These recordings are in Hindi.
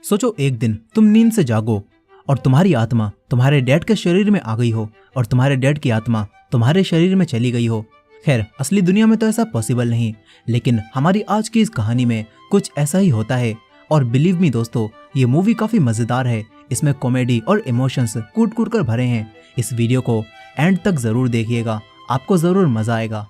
सोचो एक दिन तुम नींद से जागो और तुम्हारी आत्मा तुम्हारे डैड के शरीर में आ गई हो और तुम्हारे डैड की आत्मा तुम्हारे शरीर में चली गई हो। खैर असली दुनिया में तो ऐसा पॉसिबल नहीं, लेकिन हमारी आज की इस कहानी में कुछ ऐसा ही होता है। और बिलीव मी दोस्तों, ये मूवी काफी मजेदार है। इसमें कॉमेडी और इमोशंस कूट कूट कर भरे हैं। इस वीडियो को एंड तक जरूर देखिएगा, आपको जरूर मजा आएगा।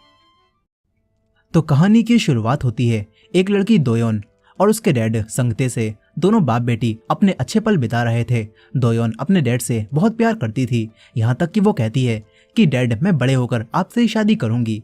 तो कहानी की शुरुआत होती है एक लड़की दोयोन और उसके डैड संगते से। दोनों बाप बेटी अपने अच्छे पल बिता रहे थे। दोयोन अपने डैड से बहुत प्यार करती थी, यहाँ तक कि वो कहती है कि डैड मैं बड़े होकर आपसे ही शादी करूंगी।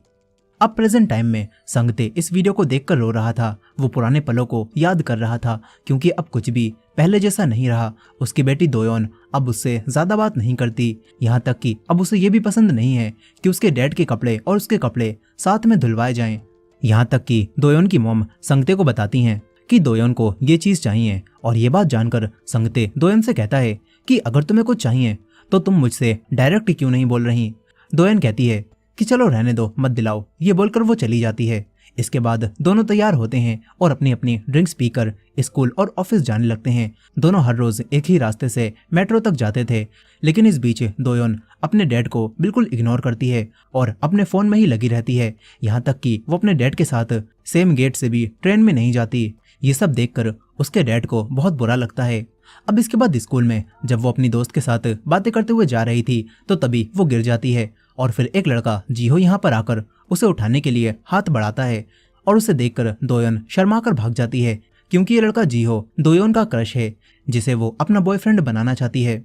अब प्रेजेंट टाइम में संगते इस वीडियो को देखकर रो रहा था। वो पुराने पलों को याद कर रहा था, क्योंकि अब कुछ भी पहले जैसा नहीं रहा। उसकी बेटी दोयोन अब उससे ज्यादा बात नहीं करती, यहाँ तक कि अब उसे ये भी पसंद नहीं है कि उसके डैड के कपड़े और उसके कपड़े साथ में धुलवाए जाएं। यहाँ तक कि दोयोन की मॉम संगते को बताती हैं कि दोयोन को ये चीज चाहिए, और ये बात जानकर संगते दोयोन से कहता है कि अगर तुम्हें कुछ चाहिए तो तुम मुझसे डायरेक्ट क्यों नहीं बोल रही। दोयोन कहती है कि चलो रहने दो, मत दिलाओ। ये बोलकर वो चली जाती है। इसके बाद दोनों तैयार होते हैं और अपनी अपनी ड्रिंक्स पीकर स्कूल और ऑफिस जाने लगते हैं। दोनों हर रोज एक ही रास्ते से मेट्रो तक जाते थे, लेकिन इस बीच दोयोन अपने डैड को बिल्कुल इग्नोर करती है और अपने फोन में ही लगी रहती है। यहाँ तक कि वो अपने डैड के साथ सेम गेट से भी ट्रेन में नहीं जाती। ये सब देखकर उसके डैड को बहुत बुरा लगता है। अब इसके बाद स्कूल में जब वो अपनी दोस्त के साथ बातें करते हुए जा रही थी तो तभी वो गिर जाती है, और फिर एक लड़का जीहो यहाँ पर आकर उसे उठाने के लिए हाथ बढ़ाता है, और उसे देखकर दोयोन शर्मा कर भाग जाती है, क्योंकि ये लड़का जीहो दोयोन का क्रश है, जिसे वो अपना बॉयफ्रेंड बनाना चाहती है।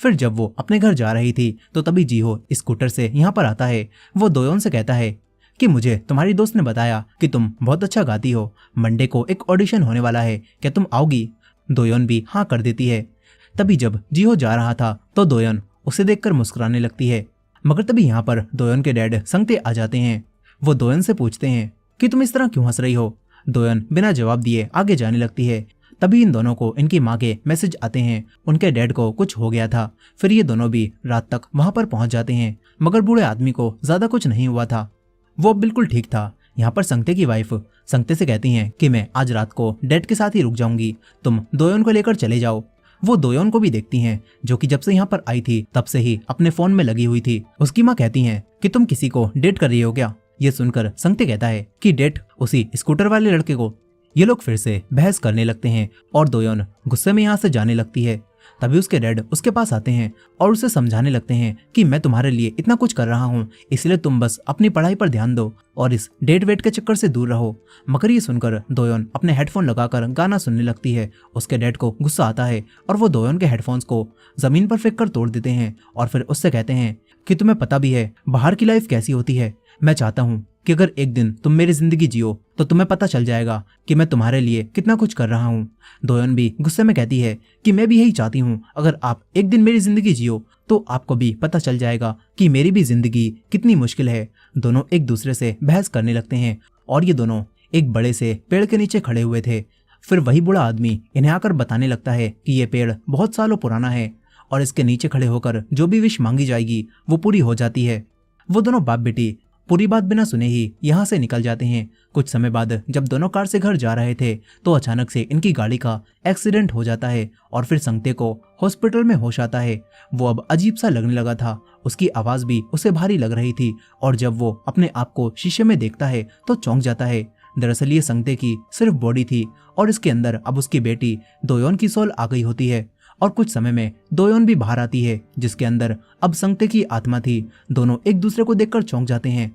फिर जब वो अपने घर जा रही थी तो तभी जीहो स्कूटर से यहाँ पर आता है। वो दोयोन से कहता है कि मुझे तुम्हारी दोस्त ने बताया कि तुम बहुत अच्छा गाती हो, मंडे को एक ऑडिशन होने वाला है, क्या तुम आओगी। दोयोन भी हाँ कर देती है। तभी जब जीहो जा रहा था तो दोयोन उसे देखकर मुस्कुराने लगती है, मगर तभी यहाँ पर दोयोन के डैड संगते आ जाते हैं। वो दोयोन से पूछते हैं कि तुम इस तरह क्यों हंस रही हो। दोयोन बिना जवाब दिए आगे जाने लगती है। तभी इन दोनों को इनकी माँ के मैसेज आते हैं, उनके डैड को कुछ हो गया था। फिर ये दोनों भी रात तक वहां पर पहुंच जाते हैं, मगर बूढ़े आदमी को ज्यादा कुछ नहीं हुआ था, वो बिल्कुल ठीक था। यहाँ पर संगते की वाइफ संगते से कहती हैं कि मैं आज रात को डैड के साथ ही रुक जाऊंगी, तुम दोयोन को लेकर चले जाओ। वो दोयोन को भी देखती हैं, जो कि जब से यहाँ पर आई थी तब से ही अपने फोन में लगी हुई थी। उसकी माँ कहती हैं कि तुम किसी को डेट कर रही हो क्या। ये सुनकर संगते कहता है कि डेट उसी स्कूटर वाले लड़के को। ये लोग फिर से बहस करने लगते हैं और दोयोन गुस्से में यहाँ से जाने लगती है। तभी उसके डैड उसके पास आते हैं और उसे समझाने लगते हैं कि मैं तुम्हारे लिए इतना कुछ कर रहा हूँ, इसलिए तुम बस अपनी पढ़ाई पर ध्यान दो और इस डेट वेट के चक्कर से दूर रहो। मगर ये सुनकर दोयोन अपने हेडफोन लगाकर गाना सुनने लगती है। उसके डैड को गुस्सा आता है और वो दोयोन के हेडफोन्स को जमीन पर फेंक कर तोड़ देते हैं, और फिर उससे कहते हैं कि तुम्हें पता भी है बाहर की लाइफ कैसी होती है। मैं चाहता हूँ कि अगर एक दिन तुम मेरी जिंदगी जियो तो तुम्हें पता चल जाएगा कि मैं तुम्हारे लिए कितना कुछ कर रहा हूँ। दोयोन भी गुस्से में कहती है कि मैं भी यही चाहती हूँ, अगर आप एक दिन मेरी जिंदगी जियो तो आपको भी पता चल जाएगा कि मेरी भी जिंदगी कितनी मुश्किल है। दोनों एक दूसरे से बहस करने लगते हैं और ये दोनों एक बड़े से पेड़ के नीचे खड़े हुए थे। फिर वही बूढ़ा आदमी इन्हें आकर बताने लगता है कि ये पेड़ बहुत सालों पुराना है और इसके नीचे खड़े होकर जो भी विश मांगी जाएगी वो पूरी हो जाती है। वो दोनों बाप बेटी पूरी बात बिना सुने ही यहाँ से निकल जाते हैं। कुछ समय बाद जब दोनों कार से घर जा रहे थे तो अचानक से इनकी गाड़ी का एक्सीडेंट हो जाता है और फिर संगते को हॉस्पिटल में होश आता है। वो अब अजीब सा लगने लगा था, उसकी आवाज भी उसे भारी लग रही थी, और जब वो अपने आप को शीशे में देखता है तो चौंक जाता है। दरअसल ये संगते की सिर्फ बॉडी थी और इसके अंदर अब उसकी बेटी दोयोन की सोल आ गई होती है, और कुछ समय में दोयोन भी बाहर आती है जिसके अंदर अब संगते की आत्मा थी। दोनों एक दूसरे को देखकर चौंक जाते हैं।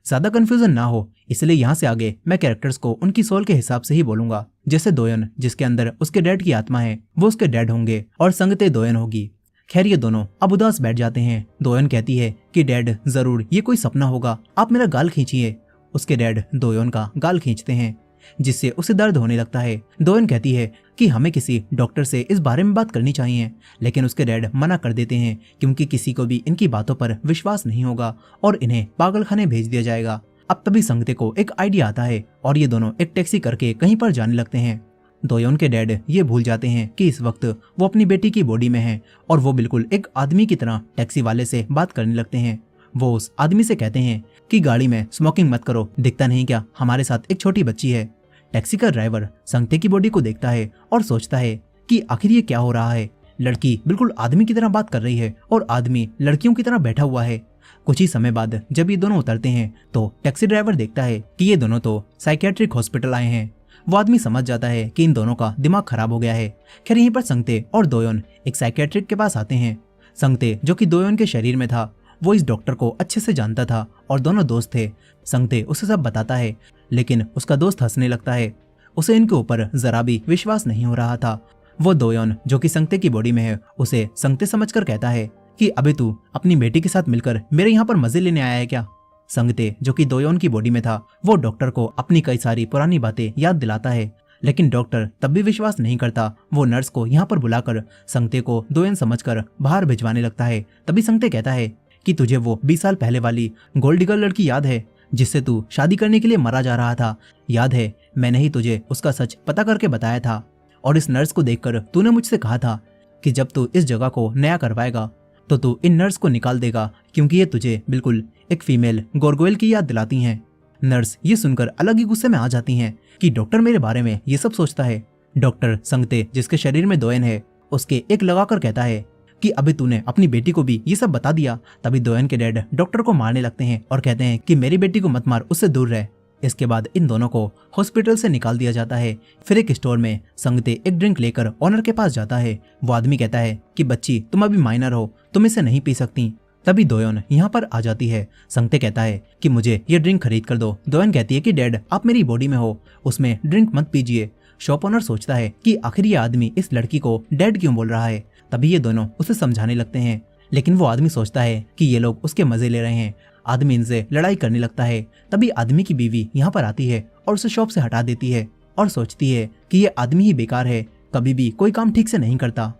ज्यादा कंफ्यूजन ना हो इसलिए यहाँ से आगे मैं कैरेक्टर्स को उनकी सोल के हिसाब से ही बोलूंगा। जैसे दोयोन जिसके अंदर उसके डैड की आत्मा है वो उसके डैड होंगे और संगते दोयोन होगी। खैर ये दोनों अब उदास बैठ जाते हैं। दोयोन कहती है कि डैड जरूर ये कोई सपना होगा, आप मेरा गाल खींचिए। उसके डैड दोयोन का गाल खींचते हैं जिससे उसे दर्द होने लगता है। दोयोन कहती है कि हमें किसी डॉक्टर से इस बारे में बात करनी चाहिए, लेकिन उसके डैड मना कर देते हैं क्योंकि किसी को भी इनकी बातों पर विश्वास नहीं होगा और इन्हें पागलखाने भेज दिया जाएगा। अब तभी संगते को एक आइडिया आता है और ये दोनों एक टैक्सी करके कहीं पर जाने लगते हैं। दोयोन के डैड ये भूल जाते हैं कि इस वक्त वो अपनी बेटी की बॉडी में है और वो बिल्कुल एक आदमी की तरह टैक्सी वाले से बात करने लगते हैं। वो उस आदमी से कहते हैं कि गाड़ी में स्मोकिंग मत करो, दिखता नहीं क्या हमारे साथ एक छोटी बच्ची है। टैक्सी का ड्राइवर संगते की बॉडी को देखता है और सोचता है कि आखिर ये क्या हो रहा है। लड़की बिल्कुल आदमी की तरह बात कर रही है और आदमी लड़कियों की तरह बैठा हुआ है। कुछ ही समय बाद जब ये दोनों उतरते हैं तो टैक्सी ड्राइवर देखता है कि ये दोनों तो साइकियाट्रिक हॉस्पिटल आए हैं। वो आदमी समझ जाता है कि इन दोनों का दिमाग खराब हो गया है। खैर यहीं पर संगते और दोयोन एक साइकियाट्रिक के पास आते हैं। संगते जो कि दोयोन के शरीर में था वो इस डॉक्टर को अच्छे से जानता था और दोनों दोस्त थे। संगते उसे सब बताता है लेकिन उसका दोस्त हंसने लगता है। उसे इनके ऊपर जरा भी विश्वास नहीं हो रहा था। वो दोयोन जो कि संगते की बॉडी में है उसे संगते समझकर कहता है कि अबे तू अपनी बेटी के साथ मिलकर मेरे यहाँ पर मजे लेने आया है क्या। संगते जो कि दोयोन की बॉडी में था वो डॉक्टर को अपनी कई सारी पुरानी बातें याद दिलाता है लेकिन डॉक्टर तब भी विश्वास नहीं करता। वो नर्स को यहाँ पर बुलाकर संगते को दोयोन समझकर बाहर भिजवाने लगता है। तभी संगते कहता है कि तुझे वो 20 साल पहले वाली गोल्ड डिगर लड़की याद है जिससे तू शादी करने के लिए मरा जा रहा था। याद है मैंने ही तुझे उसका सच पता करके बताया था और इस नर्स को देखकर तूने मुझसे कहा था कि जब तू इस जगह को नया करवाएगा तो तू इन नर्स को निकाल देगा क्योंकि ये तुझे बिल्कुल एक फीमेल गोरगोयल की याद दिलाती हैं। नर्स ये सुनकर अलग ही गुस्से में आ जाती हैं कि डॉक्टर मेरे बारे में ये सब सोचता है। डॉक्टर संगते जिसके शरीर में दोयन है उसके एक लगाकर कहता है कि अभी तूने अपनी बेटी को भी ये सब बता दिया। तभी दोयन के डैड डॉक्टर को मारने लगते हैं और कहते हैं कि मेरी बेटी को मत मार, उससे दूर रह। इसके बाद इन दोनों को हॉस्पिटल से निकाल दिया जाता है। फिर एक स्टोर में संगते एक ड्रिंक लेकर ऑनर के पास जाता है। वो आदमी कहता है कि बच्ची तुम अभी माइनर हो, तुम इसे नहीं पी सकती। तभी दोयोन यहाँ पर आ जाती है। संगते कहता है कि मुझे ये ड्रिंक खरीद कर दो। दोयोन कहती है कि डैड आप मेरी बॉडी में हो, उसमें ड्रिंक मत पीजिए। शॉप ओनर सोचता है कि आखिर ये आदमी इस लड़की को डैड क्यों बोल रहा है। तभी ये दोनों उसे समझाने लगते हैं लेकिन वो आदमी सोचता है कि ये लोग उसके मजे ले रहे हैं। आदमी इनसे लड़ाई करने लगता है। तभी आदमी की बीवी यहाँ पर आती है और उसे शॉप से हटा देती है और सोचती है कि ये आदमी ही बेकार है, कभी भी कोई काम ठीक से नहीं करता।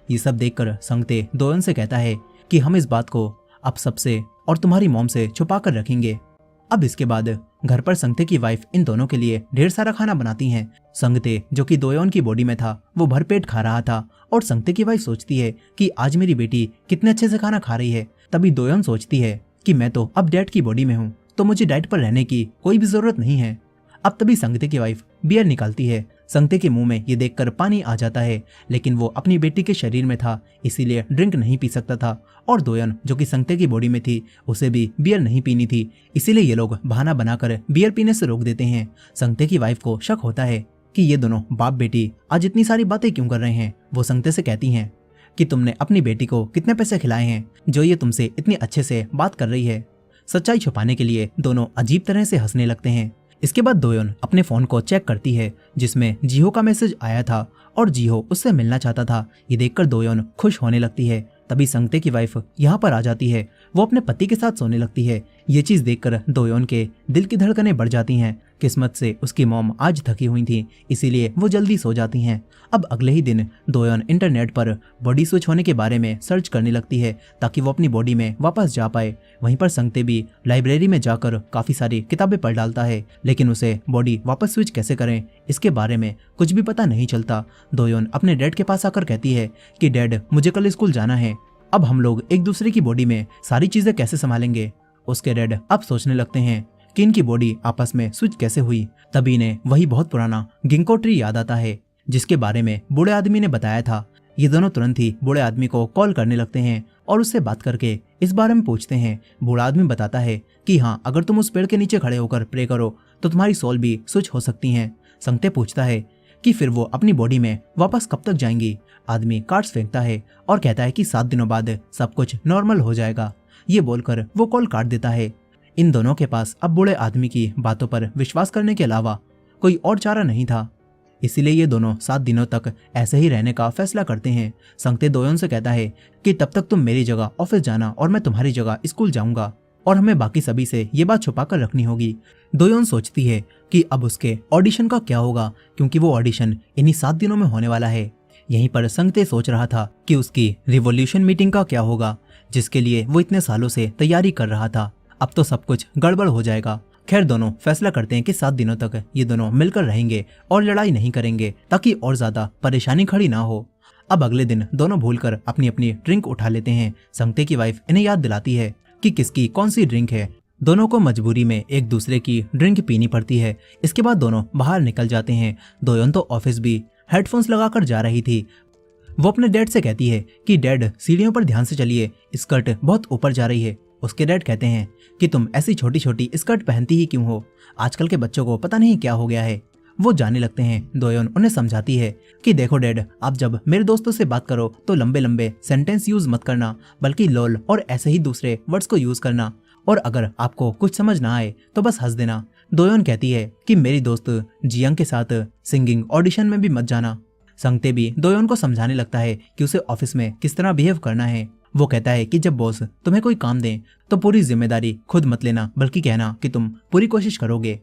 ये सब देखकर संगते दोयोन से कहता है कि हम इस बात को अब सबसे और तुम्हारी मॉम से छुपा कर रखेंगे। अब इसके बाद घर पर संगते की वाइफ इन दोनों के लिए ढेर सारा खाना बनाती हैं। संगते जो कि दोयोन की बॉडी में था वो भरपेट खा रहा था और संगते की वाइफ सोचती है कि आज मेरी बेटी कितने अच्छे से खाना खा रही है। तभी दोयोन सोचती है कि मैं तो अब डैड की बॉडी में हूँ तो मुझे डाइट पर रहने की कोई भी जरूरत नहीं है। अब तभी संगते की वाइफ बियर निकालती है। संगते के मुंह में ये देखकर पानी आ जाता है लेकिन वो अपनी बेटी के शरीर में था इसीलिए ड्रिंक नहीं पी सकता था और दोयन जो कि संगते की बॉडी में थी उसे भी बियर नहीं पीनी थी इसीलिए ये लोग बहाना बनाकर बियर पीने से रोक देते हैं। संगते की वाइफ को शक होता है कि ये दोनों बाप बेटी आज इतनी सारी बातें क्यों कर रहे हैं। वो संगते से कहती हैं कि तुमने अपनी बेटी को कितने पैसे खिलाए हैं जो ये तुमसे इतनी अच्छे से बात कर रही है। सच्चाई छुपाने के लिए दोनों अजीब तरह से हंसने लगते हैं। इसके बाद दोयोन अपने फोन को चेक करती है जिसमें जीहो का मैसेज आया था और जीहो उससे मिलना चाहता था। ये देखकर दोयोन खुश होने लगती है। तभी संगते की वाइफ यहाँ पर आ जाती है। वो अपने पति के साथ सोने लगती है। ये चीज देखकर दोयोन के दिल की धड़कनें बढ़ जाती हैं। किस्मत से उसकी मॉम आज थकी हुई थी इसीलिए वो जल्दी सो जाती हैं। अब अगले ही दिन दोयोन इंटरनेट पर बॉडी स्विच होने के बारे में सर्च करने लगती है ताकि वो अपनी बॉडी में वापस जा पाए। वहीं पर संगते भी लाइब्रेरी में जाकर काफी सारी किताबें पढ़ डालता है लेकिन उसे बॉडी वापस स्विच कैसे करें इसके बारे में कुछ भी पता नहीं चलता। दोयोन अपने डैड के पास आकर कहती है कि डैड मुझे कल स्कूल जाना है, अब हम लोग एक दूसरे की बॉडी में सारी चीजें कैसे संभालेंगे। उसके डैड अब सोचने लगते हैं कि इनकी बॉडी आपस में स्विच कैसे हुई। तभी इन्हें वही बहुत पुराना गिंको ट्री याद आता है जिसके बारे में बूढ़े आदमी ने बताया था। ये दोनों तुरंत ही बूढ़े आदमी को कॉल करने लगते हैं और उससे बात करके इस बारे में पूछते हैं। बूढ़ा आदमी बताता है कि हाँ अगर तुम उस पेड़ के नीचे खड़े होकर प्रे करो तो तुम्हारी सोल भी स्विच हो सकती है। संगते पूछता है कि फिर वो अपनी बॉडी में वापस कब तक जाएंगी। आदमी कार्ड्स फेंकता है और कहता है कि 7 दिनों बाद सब कुछ नॉर्मल हो जाएगा। ये बोलकर वो कॉल काट देता है। इन दोनों के पास अब बूढ़े आदमी की बातों पर विश्वास करने के अलावा कोई और चारा नहीं था इसीलिए ये दोनों 7 दिनों तक ऐसे ही रहने का फैसला करते हैं। संगते दोयोन से कहता है कि तब तक तुम मेरी जगह ऑफिस जाना और मैं तुम्हारी जगह स्कूल जाऊंगा और हमें बाकी सभी से ये बात छुपा कर रखनी होगी। दोयोन सोचती है कि अब उसके ऑडिशन का क्या होगा क्योंकि वो ऑडिशन इन्हीं 7 दिनों में होने वाला है। यहीं पर संगते सोच रहा था कि उसकी रिवॉल्यूशन मीटिंग का क्या होगा जिसके लिए वो इतने सालों से तैयारी कर रहा था। अब तो सब कुछ गड़बड़ हो जाएगा। खैर दोनों फैसला करते हैं कि 7 दिनों तक ये दोनों मिलकर रहेंगे और लड़ाई नहीं करेंगे ताकि और ज्यादा परेशानी खड़ी ना हो। अब अगले दिन दोनों भूलकर अपनी अपनी ड्रिंक उठा लेते हैं। संगते की वाइफ इन्हें याद दिलाती है कि किसकी कौन सी ड्रिंक है। दोनों को मजबूरी में एक दूसरे की ड्रिंक पीनी पड़ती है। इसके बाद दोनों बाहर निकल जाते हैं। दोयोन तो ऑफिस भी हेडफोन्स लगाकर जा रही थी। वो अपने डैड से कहती है कि डैड सीढ़ियों पर ध्यान से चलिए, स्कर्ट बहुत ऊपर जा रही है। उसके डैड कहते हैं कि तुम ऐसी छोटी छोटी स्कर्ट पहनती ही क्यों हो, आजकल के बच्चों को पता नहीं क्या हो गया है। वो जाने लगते हैं। दोयोन उन्हें समझाती है कि देखो डैड, आप जब मेरे दोस्तों से बात करो तो लंबे लंबे सेंटेंस यूज मत करना, बल्कि लोल और ऐसे ही दूसरे वर्ड्स को यूज करना, और अगर आपको कुछ समझ ना आए तो बस हंस देना। दोयोन कहती है कि मेरी दोस्त जियंग के साथ सिंगिंग ऑडिशन में भी मत जाना। संगते भी दोयोन को समझाने लगता है कि उसे ऑफिस में किस तरह बिहेव करना है। वो कहता है कि जब बॉस तुम्हें कोई काम दे तो पूरी जिम्मेदारी खुद मत लेना, बल्कि कहना कि तुम पूरी कोशिश करोगे।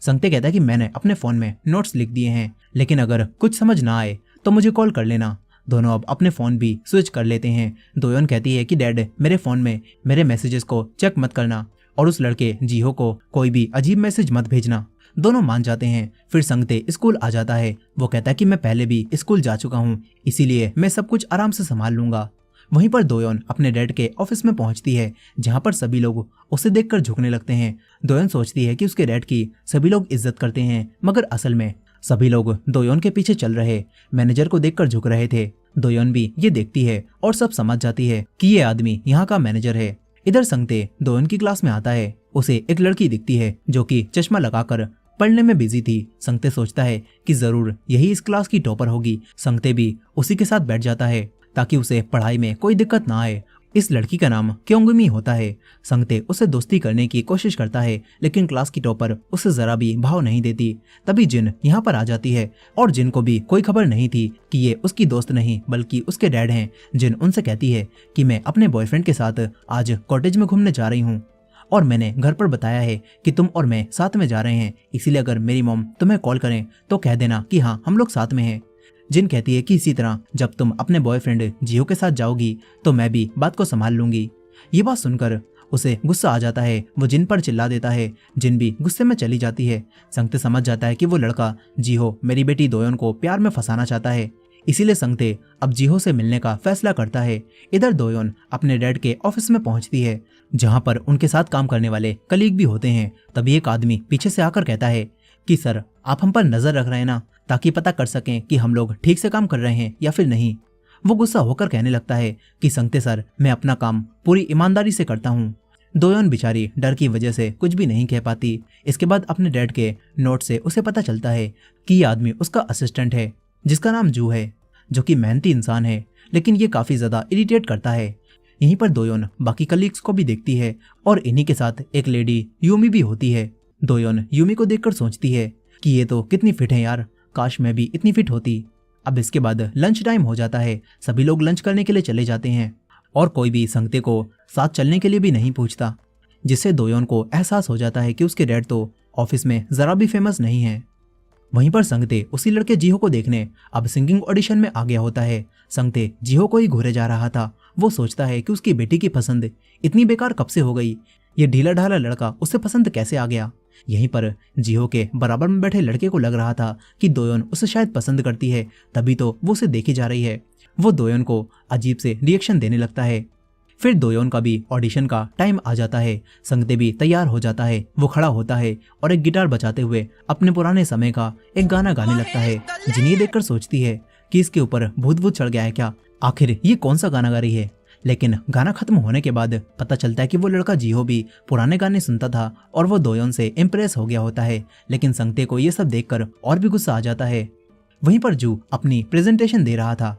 संगते कहता है कि मैंने अपने फोन में नोट्स लिख दिए हैं, लेकिन अगर कुछ समझ ना आए तो मुझे कॉल कर लेना। दोनों अब अपने फोन भी स्विच कर लेते हैं। दोयोन कहती है कि डैड, मेरे फोन में मेरे मैसेजेस को चेक मत करना और उस लड़के जीहो को कोई भी अजीब मैसेज मत भेजना। दोनों मान जाते हैं। फिर संगते स्कूल आ जाता है। वो कहता है कि मैं पहले भी स्कूल जा चुका हूँ, इसीलिए मैं सब कुछ आराम से संभाल लूंगा। वहीं पर दोयोन अपने डैड के ऑफिस में पहुंचती है, जहां पर सभी लोग उसे देखकर झुकने लगते हैं। दोयोन सोचती है कि उसके डैड की सभी लोग इज्जत करते हैं, मगर असल में सभी लोग दोयोन के पीछे चल रहे मैनेजर को देखकर झुक रहे थे। दोयोन भी ये देखती है और सब समझ जाती है कि ये आदमी यहाँ का मैनेजर है। इधर संगते दोयोन की क्लास में आता है। उसे एक लड़की दिखती है जो कि चश्मा लगाकर पढ़ने में बिजी थी। संगते सोचता है कि जरूर यही इस क्लास की टॉपर होगी। संगते भी उसी के साथ बैठ जाता है ताकि उसे पढ़ाई में कोई दिक्कत ना आए। इस लड़की का नाम क्योंगमी होता है। संगते उसे दोस्ती करने की कोशिश करता है, लेकिन क्लास की टॉपर उसे जरा भी भाव नहीं देती। तभी जिन यहाँ पर आ जाती है और जिन को भी कोई खबर नहीं थी कि ये उसकी दोस्त नहीं बल्कि उसके डैड हैं। जिन उनसे कहती है कि मैं अपने बॉयफ्रेंड के साथ आज कॉटेज में घूमने जा रही हूँ और मैंने घर पर बताया है कि तुम और मैं साथ में जा रहे हैं, इसीलिए अगर मेरी मॉम तुम्हें कॉल करें तो कह देना कि हाँ हम लोग साथ में हैं। जिन कहती है कि इसी तरह जब तुम अपने बॉयफ्रेंड जियो के साथ जाओगी तो मैं भी बात को संभाल लूंगी। ये बात सुनकर उसे गुस्सा आ जाता है। वो जिन पर चिल्ला देता है। जिन भी गुस्से में चली जाती है। संगते समझ जाता है कि वो लड़का जिहो मेरी बेटी दोयोन को प्यार में फंसाना चाहता है, इसीलिए संगते अब जिहो से मिलने का फैसला करता है। इधर दोयोन अपने डैड के ऑफिस में पहुंचती है, जहां पर उनके साथ काम करने वाले कलीग भी होते हैं। तभी एक आदमी पीछे से आकर कहता है कि सर, आप हम पर नजर रख रहे हैं ना, ताकि पता कर सकें कि हम लोग ठीक से काम कर रहे हैं या फिर नहीं। वो गुस्सा होकर कहने लगता है कि संगते सर, मैं अपना काम पूरी ईमानदारी से करता हूँ। दोयोन बेचारी डर की वजह से कुछ भी नहीं कह पाती। इसके बाद अपने डैड के नोट से उसे पता चलता है कि ये आदमी उसका असिस्टेंट है, जिसका नाम जू है, जो कि मेहनती इंसान है, लेकिन ये काफी ज्यादा इरिटेट करता है। यहीं पर दोयोन बाकी कलीग्स को भी देखती है और इन्हीं के साथ एक लेडी यूमी भी होती है। दोयोन यूमी को देखकर सोचती है कि ये तो कितनी फिट है यार, काश मैं भी इतनी फिट होती। अब इसके बाद लंच टाइम हो जाता है। सभी लोग लंच करने के लिए चले जाते हैं और कोई भी संगते को साथ चलने के लिए भी नहीं पूछता, जिससे दोयोन को एहसास हो जाता है कि उसके डैड तो ऑफिस में जरा भी फेमस नहीं है। वहीं पर संगते उसी लड़के जिहो को देखने अब सिंगिंग ऑडिशन में आ गया होता है। संगते जिहो को ही घूरे जा रहा था। वो सोचता है कि उसकी बेटी की पसंद इतनी बेकार कब से हो गई, ये ढीला ढाला लड़का उसे पसंद कैसे आ गया। यहीं पर जिहो के बराबर में बैठे लड़के को लग रहा था कि दोयोन उसे शायद पसंद करती है, तभी तो वो उसे देखी जा रही है। वो दोयोन को अजीब से रिएक्शन देने लगता है। फिर दोयोन का भी ऑडिशन का टाइम आ जाता है। संगते भी तैयार हो जाता है। वो खड़ा होता है और एक गिटार बजाते हुए अपने पुराने समय का एक गाना गाने लगता है। जिन ये देखकर सोचती है कि इसके ऊपर भूत भूत चढ़ गया है क्या, आखिर ये कौन सा गाना गा रही है। लेकिन गाना खत्म होने के बाद पता चलता है कि वो लड़का जिहो भी पुराने गाने सुनता था और वो दोयोन से इम्प्रेस हो गया होता है। लेकिन संगते को ये सब देखकर और भी गुस्सा आ जाता है। वहीं पर जू अपनी प्रेजेंटेशन दे रहा था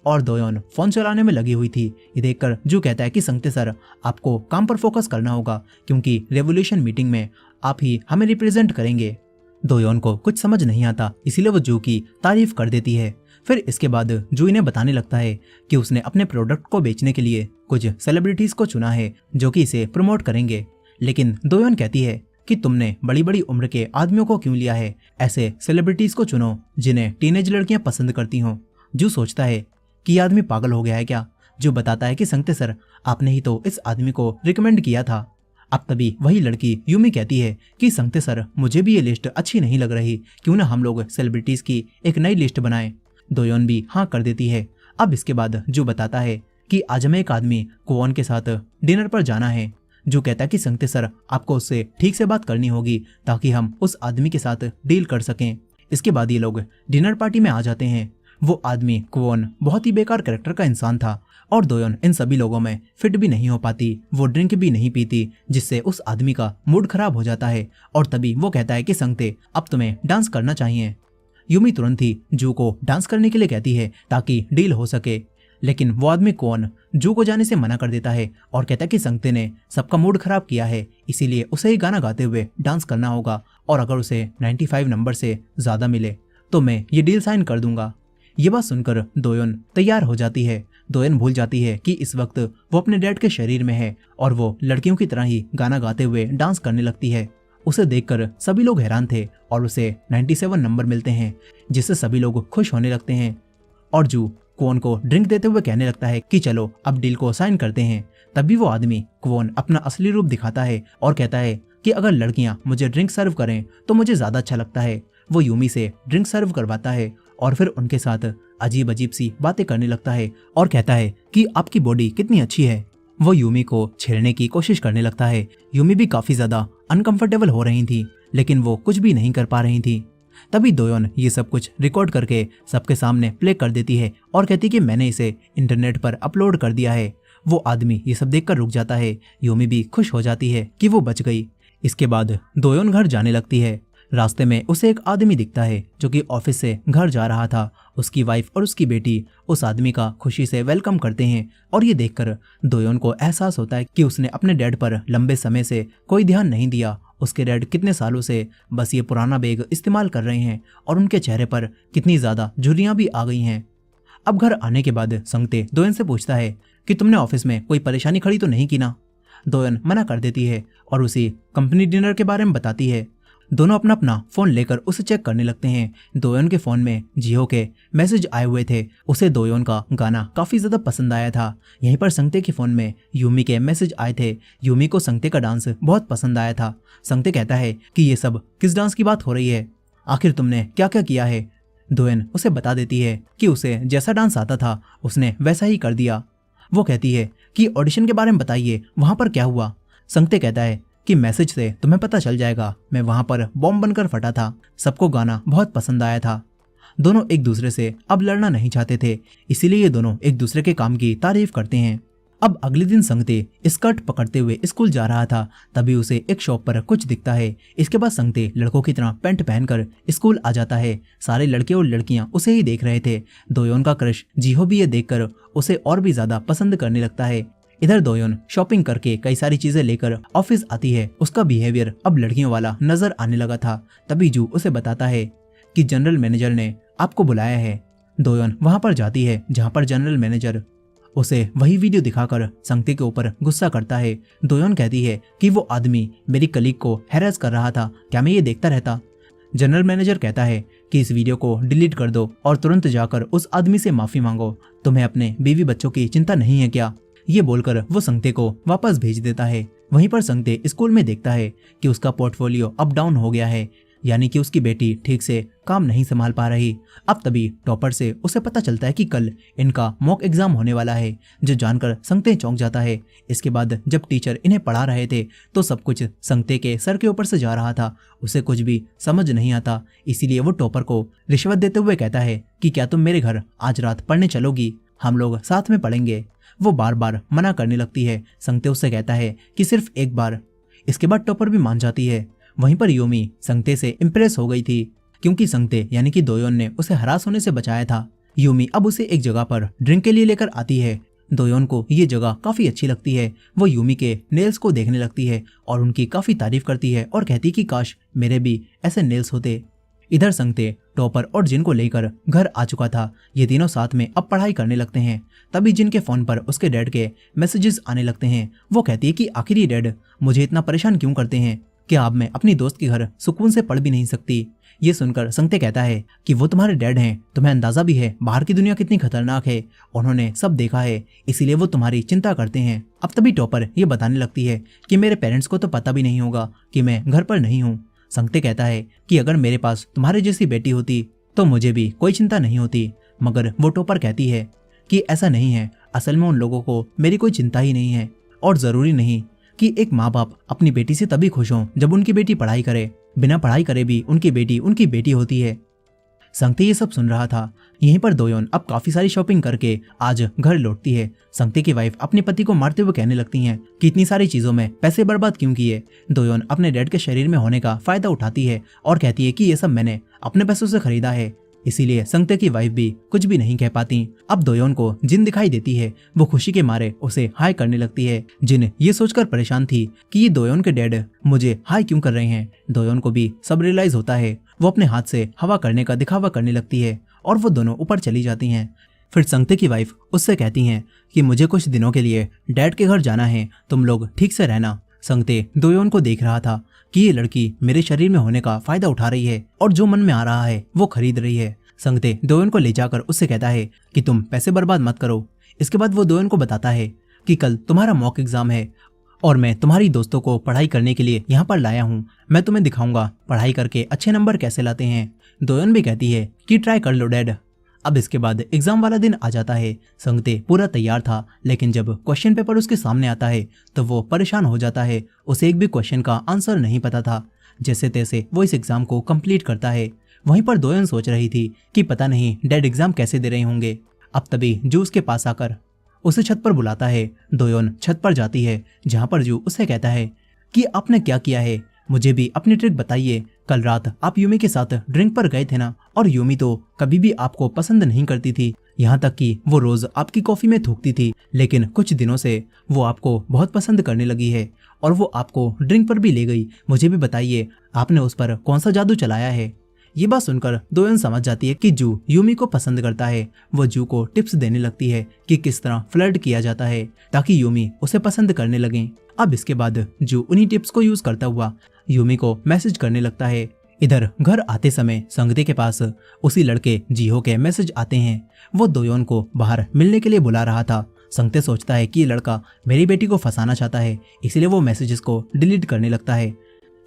और दोयोन फोन चलाने में लगी हुई थी। ये देखकर जू कहता है कि संगते सर, आपको काम पर फोकस करना होगा, क्योंकि रेवोल्यूशन मीटिंग में आप ही हमें रिप्रेजेंट करेंगे। दोयोन को कुछ समझ नहीं आता, इसीलिए वो जू की तारीफ कर देती है। फिर इसके बाद जू इन्हें बताने लगता है कि उसने अपने प्रोडक्ट को बेचने के लिए कुछ सेलिब्रिटीज को चुना है जो कि इसे प्रमोट करेंगे। लेकिन दोयोन कहती है कि तुमने बड़ी बड़ी उम्र के आदमियों को क्यों लिया है, ऐसे सेलिब्रिटीज को चुनो जिन्हें टीनेज लड़कियां पसंद करती हों। जू सोचता है कि यह आदमी पागल हो गया है क्या। जो बताता है कि संगते सर, आपने ही तो इस आदमी को रिकमेंड किया था। अब तभी वही लड़की यूमी कहती है कि संगते सर, मुझे भी ये लिस्ट अच्छी नहीं लग रही, क्यों ना हम लोग सेलिब्रिटीज की एक नई लिस्ट बनाएं। दोयोन भी हाँ कर देती है। अब इसके बाद जो बताता है कि आज हमें एक आदमी कोवन के साथ डिनर पर जाना है। जो कहता है कि संगते सर, आपको उससे ठीक से बात करनी होगी ताकि हम उस आदमी के साथ डील कर सकें। इसके बाद ये लोग डिनर पार्टी में आ जाते हैं। वो आदमी क्वोन बहुत ही बेकार कैरेक्टर का इंसान था और दोयोन इन सभी लोगों में फिट भी नहीं हो पाती। वो ड्रिंक भी नहीं पीती, जिससे उस आदमी का मूड खराब हो जाता है और तभी वो कहता है कि संगते, अब तुम्हें डांस करना चाहिए। यूमी तुरंत ही जू को डांस करने के लिए कहती है ताकि डील हो सके, लेकिन वो आदमी क्वोन जू को जाने से मना कर देता है और कहता है कि संगते ने सबका मूड खराब किया है, इसीलिए उसे ही गाना गाते हुए डांस करना होगा और अगर उसे 95 नंबर से ज्यादा मिले तो मैं ये डील साइन कर दूंगा। ये बात सुनकर दोयोन तैयार हो जाती है। दोयोन भूल जाती है कि इस वक्त वो अपने डैड के शरीर में है और वो लड़कियों की तरह ही गाना गाते हुए डांस करने लगती है। उसे देखकर सभी लोग हैरान थे और उसे 97 नंबर मिलते हैं, जिससे सभी लोग खुश होने लगते हैं और जू क्वोन को ड्रिंक देते हुए कहने लगता है कि चलो अब डील को साइन करते हैं। तभी वो आदमी क्वोन अपना असली रूप दिखाता है और कहता है कि अगर लड़कियां मुझे ड्रिंक सर्व करें तो मुझे ज्यादा अच्छा लगता है। वो यूमी से ड्रिंक सर्व करवाता है और फिर उनके साथ अजीब अजीब सी बातें करने लगता है और कहता है कि आपकी बॉडी कितनी अच्छी है। वो यूमी को छेड़ने की कोशिश करने लगता है। यूमी भी काफी ज्यादा अनकंफर्टेबल हो रही थी, लेकिन वो कुछ भी नहीं कर पा रही थी। तभी दोयोन ये सब कुछ रिकॉर्ड करके सबके सामने प्ले कर देती है और कहती कि मैंने इसे इंटरनेट पर अपलोड कर दिया है। वो आदमी ये सब देखकर रुक जाता है। यूमी भी खुश हो जाती है कि वो बच गई। इसके बाद दोयोन घर जाने लगती है। रास्ते में उसे एक आदमी दिखता है जो कि ऑफिस से घर जा रहा था। उसकी वाइफ और उसकी बेटी उस आदमी का खुशी से वेलकम करते हैं और ये देखकर दोयोन को एहसास होता है कि उसने अपने डैड पर लंबे समय से कोई ध्यान नहीं दिया। उसके डैड कितने सालों से बस ये पुराना बैग इस्तेमाल कर रहे हैं और उनके चेहरे पर कितनी ज्यादा झुर्रियां भी आ गई हैं। अब घर आने के बाद संगते दोयोन से पूछता है कि तुमने ऑफिस में कोई परेशानी खड़ी तो नहीं की ना। दोयोन मना कर देती है और उसे कंपनी डिनर के बारे में बताती है। दोनों अपना अपना फोन लेकर उसे चेक करने लगते हैं। दोयोन के फोन में जियो के मैसेज आए हुए थे। उसे दोयोन का गाना काफी ज्यादा पसंद आया था। यहीं पर संगते के फोन में यूमी के मैसेज आए थे। यूमी को संगते का डांस बहुत पसंद आया था। संगते कहता है कि ये सब किस डांस की बात हो रही है, आखिर तुमने क्या क्या किया है। दोयोन उसे बता देती है कि उसे जैसा डांस आता था उसने वैसा ही कर दिया। वो कहती है कि ऑडिशन के बारे में बताइए, वहां पर क्या हुआ। संगते कहता है कि मैसेज से तुम्हें पता चल जाएगा, मैं वहां पर बॉम्ब बनकर फटा था। सबको गाना बहुत पसंद आया था। दोनों एक दूसरे से अब लड़ना नहीं चाहते थे, इसीलिए ये दोनों एक दूसरे के काम की तारीफ करते हैं। अब अगले दिन संगते स्कर्ट पकड़ते हुए स्कूल जा रहा था, तभी उसे एक शॉप पर कुछ दिखता है। इसके बाद संगते लड़कों की तरह पैंट पहनकर स्कूल आ जाता है। सारे लड़के और लड़कियां उसे ही देख रहे थे। दोयोन का क्रश जीहो भी ये देखकर उसे और भी ज्यादा पसंद करने लगता है। इधर दोयोन शॉपिंग करके कई सारी चीजें लेकर ऑफिस आती है। उसका बिहेवियर अब लड़कियों वाला नजर आने लगा था। तभी जू उसे बताता है कि जनरल मैनेजर ने आपको बुलाया है। दोयोन वहां पर जाती है जहां पर जनरल मैनेजर उसे वही वीडियो दिखाकर संगते के ऊपर गुस्सा करता है। दोयोन कहती है कि वो आदमी मेरी कलीग को हैरेस कर रहा था, क्या मैं ये देखता रहता। जनरल मैनेजर कहता है कि इस वीडियो को डिलीट कर दो और तुरंत जाकर उस आदमी से माफी मांगो। तुम्हें अपने बीवी बच्चों की चिंता नहीं है क्या। ये बोलकर वो संगते को वापस भेज देता है। वहीं पर संगते स्कूल में देखता है कि उसका पोर्टफोलियो अप डाउन हो गया है, यानी कि उसकी बेटी ठीक से काम नहीं संभाल पा रही। अब तभी टॉपर से उसे पता चलता है कि कल इनका मॉक एग्जाम होने वाला है, जो जानकर संगते चौंक जाता है। इसके बाद जब टीचर इन्हें पढ़ा रहे थे तो सब कुछ संगते के सर के ऊपर से जा रहा था। उसे कुछ भी समझ नहीं आता, इसीलिए वो टॉपर को रिश्वत देते हुए कहता है कि क्या तुम मेरे घर आज रात पढ़ने चलोगी, हम लोग साथ में पढ़ेंगे। वो बार बार मना करने लगती है। संगते उससे कहता है कि सिर्फ एक बार। इसके बाद टॉपर भी मान जाती है। वहीं पर यूमी संगते से इम्प्रेस हो गई थी, क्योंकि संगते यानी कि दोयोन ने उसे हरास होने से बचाया था। यूमी अब उसे एक जगह पर ड्रिंक के लिए लेकर आती है। दोयोन को ये जगह काफी अच्छी लगती है। वो यूमी के नेल्स को देखने लगती है और उनकी काफी तारीफ करती है और कहती कि काश मेरे भी ऐसे नेल्स होते। इधर संगते टॉपर और जिन को लेकर घर आ चुका था। ये तीनों साथ में अब पढ़ाई करने लगते हैं। तभी जिन के फोन पर उसके डैड के मैसेजेस आने लगते हैं। वो कहती है कि आखिर ये डैड मुझे इतना परेशान क्यों करते हैं, क्या अब मैं अपनी दोस्त के घर सुकून से पढ़ भी नहीं सकती। ये सुनकर संगते कहता है कि वो तुम्हारे डैड हैं, तुम्हें अंदाजा भी है बाहर की दुनिया कितनी खतरनाक है, उन्होंने सब देखा है, इसीलिए वो तुम्हारी चिंता करते हैं। अब तभी टॉपर ये बताने लगती है कि मेरे पेरेंट्स को तो पता भी नहीं होगा कि मैं घर पर नहीं हूँ। संगते कहता है कि अगर मेरे पास तुम्हारे जैसी बेटी होती तो मुझे भी कोई चिंता नहीं होती। मगर वो टॉपर कहती है कि ऐसा नहीं है, असल में उन लोगों को मेरी कोई चिंता ही नहीं है और जरूरी नहीं कि एक माँ बाप अपनी बेटी से तभी खुश हों जब उनकी बेटी पढ़ाई करे। बिना पढ़ाई करे भी उनकी बेटी होती है। संगते ये सब सुन रहा था। यहीं पर दोयोन अब काफी सारी शॉपिंग करके आज घर लौटती है। संगते की वाइफ अपने पति को मारते हुए कहने लगती हैं कि इतनी सारी चीजों में पैसे बर्बाद क्यों किए। दोयोन अपने डैड के शरीर में होने का फायदा उठाती है और कहती है कि ये सब मैंने अपने पैसों से खरीदा है। इसीलिए संगते की वाइफ भी कुछ भी नहीं कह पाती। अब दोयोन को जिन दिखाई देती है, वो खुशी के मारे उसे हाय करने लगती है। जिन ये सोचकर परेशान थी कि ये दोयोन के डैड मुझे हाय क्यों कर रहे हैं। दोयोन को भी सब रियलाइज होता है। वो अपने हाथ से हवा करने का दिखावा करने लगती है और वो दोनों ऊपर चली जाती हैं। फिर संगते की वाइफ उससे कहती हैं कि मुझे कुछ दिनों के लिए डैड के घर जाना है, तुम लोग ठीक से रहना। संगते दोयोन को देख रहा था कि ये लड़की मेरे शरीर में होने का फायदा उठा रही है और जो मन में आ रहा है वो खरीद रही है। संगते दोयोन को ले जाकर उससे कहता है कि तुम पैसे बर्बाद मत करो। इसके बाद वो दोयोन को बताता है कि कल तुम्हारा मॉक एग्जाम है और मैं तुम्हारी दोस्तों को पढ़ाई करने के लिए यहाँ पर लाया हूँ। मैं तुम्हें दिखाऊंगा पढ़ाई करके अच्छे नंबर कैसे लाते हैं। दोयोन भी कहती है कि ट्राई कर लो डैड। अब इसके बाद एग्जाम वाला दिन आ जाता है। संगते पूरा तैयार था, लेकिन जब क्वेश्चन पेपर उसके सामने आता है तो वो परेशान हो जाता है। उसे एक भी क्वेश्चन का आंसर नहीं पता था। जैसे तैसे वो इस एग्जाम को कंप्लीट करता है। वहीं पर दोयोन सोच रही थी कि पता नहीं डैड एग्जाम कैसे दे रहे होंगे। अब तभी जू उसके पास आकर उसे छत पर बुलाता है। दोयोन छत पर जाती है, जहाँ पर जू उसे कहता है कि आपने क्या किया है, मुझे भी अपनी ट्रिक बताइए। कल रात आप यूमी के साथ ड्रिंक पर गए थे ना, और यूमी तो कभी भी आपको पसंद नहीं करती थी, यहाँ तक कि वो रोज आपकी कॉफी में थूकती थी। लेकिन कुछ दिनों से वो आपको बहुत पसंद करने लगी है और वो आपको ड्रिंक पर भी ले गई। मुझे भी बताइए आपने उस पर कौन सा जादू चलाया है। ये बात सुनकर दोयोन समझ जाती है कि जू यूमी को पसंद करता है। वो जू को टिप्स देने लगती है कि किस तरह फ्लर्ट किया जाता है ताकि यूमी उसे पसंद करने लगे। अब इसके बाद जू उन्हीं टिप्स को यूज करता हुआ यूमी को मैसेज करने लगता है। इधर घर आते समय संगते के पास उसी लड़के जीहो के मैसेज आते हैं। वो दोयोन को बाहर मिलने के लिए बुला रहा था। संगते सोचता है कि ये लड़का मेरी बेटी को फंसाना चाहता है, इसीलिए वो मैसेजेस को डिलीट करने लगता है।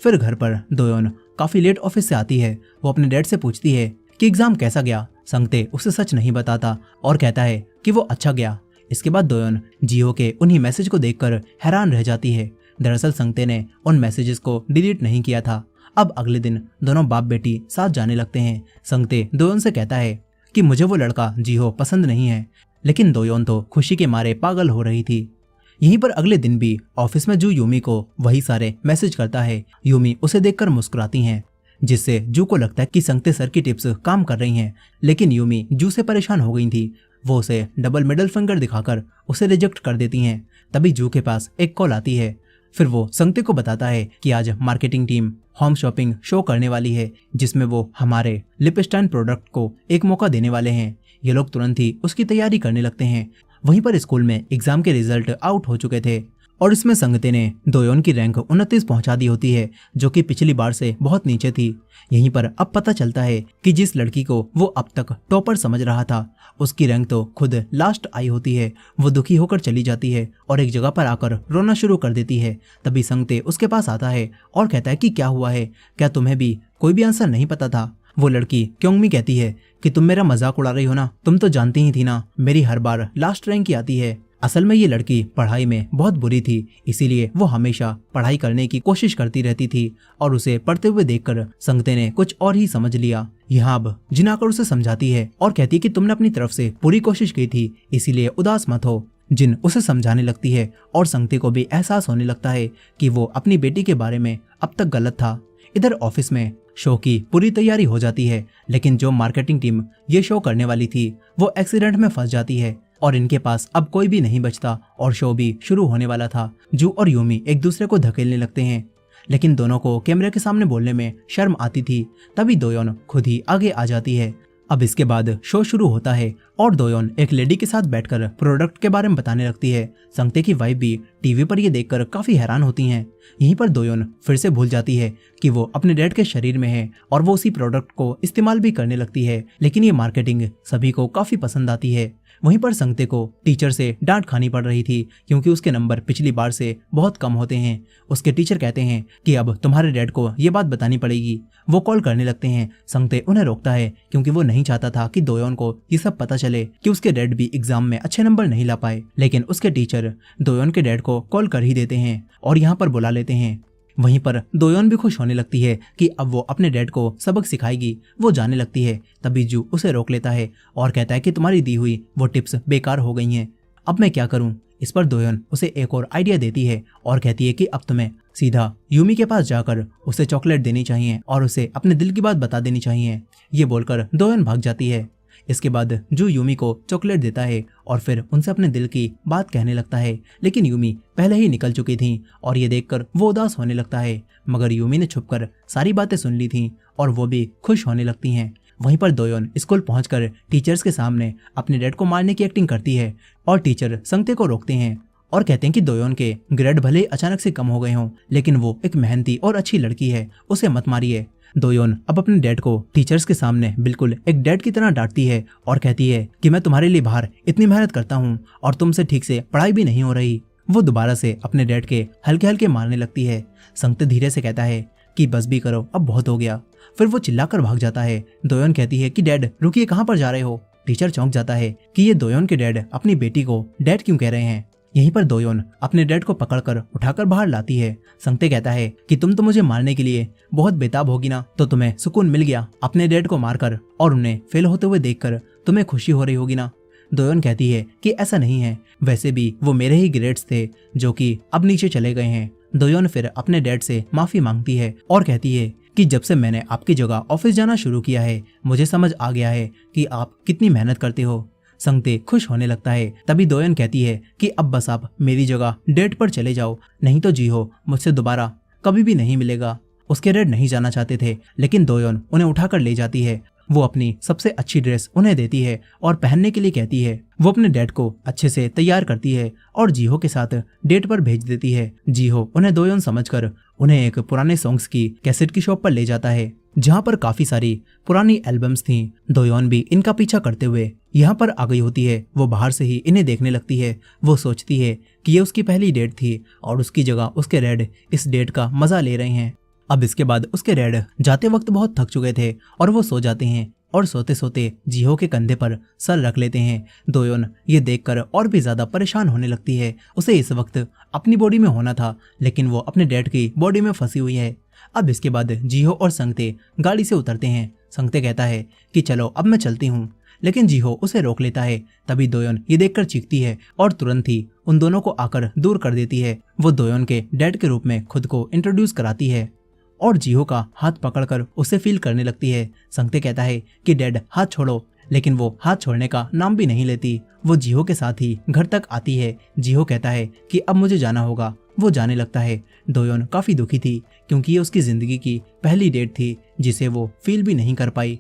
फिर घर पर दोयोन काफी लेट ऑफिस से आती है। वो अपने डैड से पूछती है कि एग्जाम कैसा गया। संगते उसे सच नहीं बताता और कहता है कि वो अच्छा गया। इसके बाद दोयोन जीहो के उन्हीं मैसेज को देखकर हैरान रह जाती है। दरअसल संगते ने उन मैसेजेस को डिलीट नहीं किया था। अब अगले दिन दोनों बाप बेटी साथ जाने लगते हैं। संगते दोयोन से कहता है कि मुझे वो लड़का जीहो पसंद नहीं है, लेकिन दोयोन तो खुशी के मारे पागल हो रही थी। यहीं पर अगले दिन भी ऑफिस में जू यूमी को वही सारे मैसेज करता है। यूमी उसे देखकर मुस्कुराती हैं, जिससे जू को लगता है कि संगते सर की टिप्स काम कर रही हैं। लेकिन यूमी जू से परेशान हो गई थी। वो उसे डबल मिडल फिंगर दिखाकर उसे रिजेक्ट कर देती हैं। तभी जू के पास एक कॉल आती है। फिर वो संगते को बताता है कि आज marketing team home shopping show करने वाली है, जिसमें वो हमारे लिपस्टाइन प्रोडक्ट को एक मौका देने वाले हैं। ये लोग तुरंत ही उसकी तैयारी करने लगते हैं। वहीं पर स्कूल में एग्जाम के रिजल्ट आउट हो चुके थे और इसमें संगते ने दोयोन की रैंक 29 पहुंचा दी होती है, जो कि पिछली बार से बहुत नीचे थी। यहीं पर अब पता चलता है कि जिस लड़की को वो अब तक टॉपर समझ रहा था, उसकी रैंक तो खुद लास्ट आई होती है। वो दुखी होकर चली जाती है और एक जगह पर आकर रोना शुरू कर देती है। तभी संगते उसके पास आता है और कहता है कि क्या हुआ है, क्या तुम्हें भी कोई भी आंसर नहीं पता था। वो लड़की क्योंगमी कहती है कि तुम मेरा मजाक उड़ा रही हो ना, तुम तो जानती ही थी ना मेरी हर बार लास्ट रैंक ही आती है। असल में ये लड़की पढ़ाई में बहुत बुरी थी, इसीलिए वो हमेशा पढ़ाई करने की कोशिश करती रहती थी और उसे पढ़ते हुए देखकर संगते ने कुछ और ही समझ लिया। यहाँ अब जिन आकर उसे समझाती है और कहती है कि तुमने अपनी तरफ से पूरी कोशिश की थी, इसीलिए उदास मत हो। जिन उसे समझाने लगती है और संगते को भी एहसास होने लगता है कि वो अपनी बेटी के बारे में अब तक गलत था। इधर ऑफिस में शो की पूरी तैयारी हो जाती है, लेकिन जो मार्केटिंग टीम ये शो करने वाली थी वो एक्सीडेंट में फंस जाती है और इनके पास अब कोई भी नहीं बचता और शो भी शुरू होने वाला था। जू और यूमी एक दूसरे को धकेलने लगते हैं, लेकिन दोनों को कैमरे के सामने बोलने में शर्म आती थी। तभी दोयोन खुद ही आगे आ जाती है। अब इसके बाद शो शुरू होता है और दोयोन एक लेडी के साथ बैठकर प्रोडक्ट के बारे में बताने लगती है। संगते की वाइफ भी टीवी पर ये देखकर काफी हैरान होती हैं। यहीं पर दोयोन फिर से भूल जाती है कि वो अपने डैड के शरीर में है और वो उसी प्रोडक्ट को इस्तेमाल भी करने लगती है, लेकिन ये मार्केटिंग सभी को काफी पसंद आती है। वहीं पर संगते को टीचर से डांट खानी पड़ रही थी क्योंकि उसके नंबर पिछली बार से बहुत कम होते हैं। उसके टीचर कहते हैं कि अब तुम्हारे डैड को ये बात बतानी पड़ेगी। वो कॉल करने लगते हैं। संगते उन्हें रोकता है क्योंकि वो नहीं चाहता था कि दोयोन को ये सब पता चले कि उसके डैड भी एग्जाम में अच्छे नंबर नहीं ला पाए। लेकिन उसके टीचर दोयोन के डैड को कॉल कर ही देते हैं और यहाँ पर बुला लेते हैं। वहीं पर दोयोन भी खुश होने लगती है कि अब वो अपने डैड को सबक सिखाएगी। वो जाने लगती है, तभी जू उसे रोक लेता है और कहता है कि तुम्हारी दी हुई वो टिप्स बेकार हो गई हैं, अब मैं क्या करूं। इस पर दोयोन उसे एक और आइडिया देती है और कहती है कि अब तुम्हें सीधा यूमी के पास जाकर उसे चॉकलेट देनी चाहिए और उसे अपने दिल की बात बता देनी चाहिए। ये बोलकर दोयोन भाग जाती है। इसके बाद जू यूमी को चॉकलेट देता है और फिर उनसे अपने दिल की बात कहने लगता है, लेकिन यूमी पहले ही निकल चुकी थी और ये देखकर वो उदास होने लगता है। मगर यूमी ने छुपकर सारी बातें सुन ली थी और वो भी खुश होने लगती हैं। वहीं पर दोयोन स्कूल पहुंचकर टीचर्स के सामने अपने डैड को मारने की एक्टिंग करती है और टीचर संगते को रोकते हैं और कहते हैं कि दोयोन के ग्रेड भले अचानक से कम हो गए हों, लेकिन वो एक मेहनती और अच्छी लड़की है, उसे मत मारिए। दोयोन अब अपने डैड को टीचर्स के सामने बिल्कुल एक डैड की तरह डांटती है और कहती है कि मैं तुम्हारे लिए बाहर इतनी मेहनत करता हूँ और तुमसे ठीक से पढ़ाई भी नहीं हो रही। वो दोबारा से अपने डैड के हल्के हल्के मारने लगती है। संगते धीरे से कहता है कि बस भी करो, अब बहुत हो गया। फिर वो चिल्लाकर भाग जाता है। दोयोन कहती है कि डैड रुकिए, कहाँ पर जा रहे हो। टीचर चौंक जाता है कि ये दोयोन के डैड अपनी बेटी को डैड क्यों कह रहे हैं। यहीं पर दोयोन अपने डैड को पकड़कर उठाकर बाहर लाती है। संगते कहता है कि तुम तो मुझे मारने के लिए बहुत बेताब होगी ना, तो तुम्हें सुकून मिल गया अपने डैड को मारकर और उन्हें फेल होते हुए देखकर तुम्हें खुशी हो रही होगी ना। दोयोन कहती है कि ऐसा नहीं है, वैसे भी वो मेरे ही ग्रेड्स थे जो कि अब नीचे चले गए हैं। दोयोन फिर अपने डैड से माफी मांगती है और कहती है कि जब से मैंने आपकी जगह ऑफिस जाना शुरू किया है, मुझे समझ आ गया है कि आप कितनी मेहनत करते हो। संगते खुश होने लगता है। तभी दोयोन कहती है कि अब बस आप मेरी जगह डेट पर चले जाओ, नहीं तो जीहो मुझसे दोबारा कभी भी नहीं मिलेगा। उसके डैड नहीं जाना चाहते थे, लेकिन दोयोन उन्हें उठाकर ले जाती है। वो अपनी सबसे अच्छी ड्रेस उन्हें देती है और पहनने के लिए कहती है। वो अपने डैड को अच्छे से तैयार करती है और जीहो के साथ डेट पर भेज देती है। जीहो उन्हें दोयोन समझकर उन्हें एक पुराने सॉन्ग्स की कैसेट की शॉप पर ले जाता है, जहाँ पर काफी सारी पुरानी एल्बम्स थीं। दोयोन भी इनका पीछा करते हुए यहाँ पर आ गई होती है। वो बाहर से ही इन्हें देखने लगती है। वो सोचती है कि ये उसकी पहली डेट थी और उसकी जगह उसके डैड इस डेट का मजा ले रहे हैं। अब इसके बाद उसके डैड जाते वक्त बहुत थक चुके थे और वो सो जाते हैं और सोते सोते जीहो के कंधे पर सर रख लेते हैं। दोयोन ये देखकर और भी ज्यादा परेशान होने लगती है। उसे इस वक्त अपनी बॉडी में होना था, लेकिन वो अपने डैड की बॉडी में फंसी हुई है। अब इसके बाद जीहो और संगते गाड़ी से उतरते हैं। संगते कहता है कि चलो अब मैं चलती हूँ, लेकिन जीहो उसे रोक लेता है। तभी दोयोन ये देखकर चीखती है और तुरंत ही उन दोनों को आकर दूर कर देती है। वो दोयोन के डैड के रूप में खुद को इंट्रोड्यूस कराती है और जीहो का हाथ पकड़कर उसे फील करने लगती है। संगते कहता है कि डैड हाथ छोड़ो, लेकिन वो हाथ छोड़ने का नाम भी नहीं लेती। वो जीहो के साथ ही घर तक आती है। जीहो कहता है कि अब मुझे जाना होगा। वो जाने लगता है। दोयोन काफी दुखी थी क्योंकि ये उसकी जिंदगी की पहली डेट थी जिसे वो फील भी नहीं कर पाई।